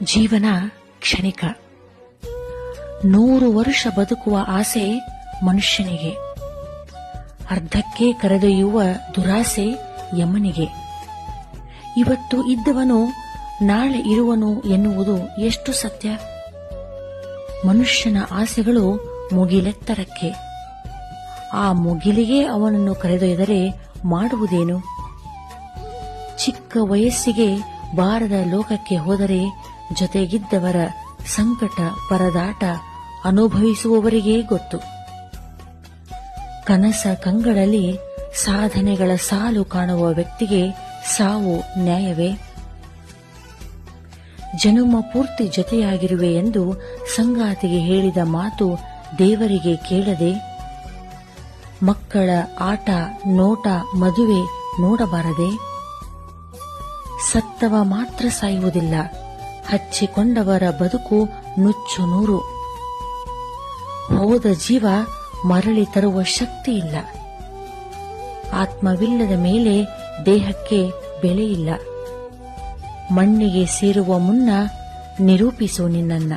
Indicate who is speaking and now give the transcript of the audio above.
Speaker 1: ಜೀವನ ಕ್ಷಣಿಕ. 100 ವರ್ಷ ಬದುಕುವ ಆಸೆ ಮನುಷ್ಯನಿಗೆ, ಅರ್ಧಕ್ಕೆ ಕರೆದೊಯ್ಯುವ ದುರಾಸೆ ಯಮನಿಗೆ. ಇವತ್ತು ಇದ್ದವನು ನಾಳೆ ಇರುವನು ಎನ್ನುವುದು ಎಷ್ಟು ಸತ್ಯ? ಮನುಷ್ಯನ ಆಸೆಗಳು ಮುಗಿಲೆತ್ತರಕ್ಕೆ. ಆ ಮುಗಿಲಿಗೆ ಅವನನ್ನು ಕರೆದೊಯ್ದರೆ ಮಾಡುವುದೇನು? ಚಿಕ್ಕ ವಯಸ್ಸಿಗೆ ಬಾರದ ಲೋಕಕ್ಕೆ ಹೋದರೆ ಜೊತೆಗಿದ್ದವರ ಸಂಕಟ ಪರದಾಟ ಅನುಭವಿಸುವವರಿಗೇ ಗೊತ್ತು. ಕನಸ ಕಂಗಳಲ್ಲಿ ಸಾಧನೆಗಳ ಸಾಲು ಕಾಣುವ ವ್ಯಕ್ತಿಗೆ ಸಾವು ನ್ಯಾಯವೇ? ಜನುಮ ಪೂರ್ತಿ ಜೊತೆಯಾಗಿರುವೆ ಎಂದು ಸಂಗಾತಿಗೆ ಹೇಳಿದ ಮಾತು ದೇವರಿಗೆ ಕೇಳದೆ, ಮಕ್ಕಳ ಆಟ ನೋಟ ಮದುವೆ ನೋಡಬಾರದೆ? ಸತ್ತವ ಮಾತ್ರ ಸಾಯುವುದಿಲ್ಲ, ಹಚ್ಚಿಕೊಂಡವರ ಬದುಕು ನುಚ್ಚು ನೂರು. ಹೋದ ಜೀವ ಮರಳಿ ತರುವ ಶಕ್ತಿ ಇಲ್ಲ. ಆತ್ಮವಿಲ್ಲದ ಮೇಲೆ ದೇಹಕ್ಕೆ ಬೆಲೆಯಿಲ್ಲ. ಮಣ್ಣಿಗೆ ಸೇರುವ ಮುನ್ನ ನಿರೂಪಿಸು ನಿನ್ನನ್ನ.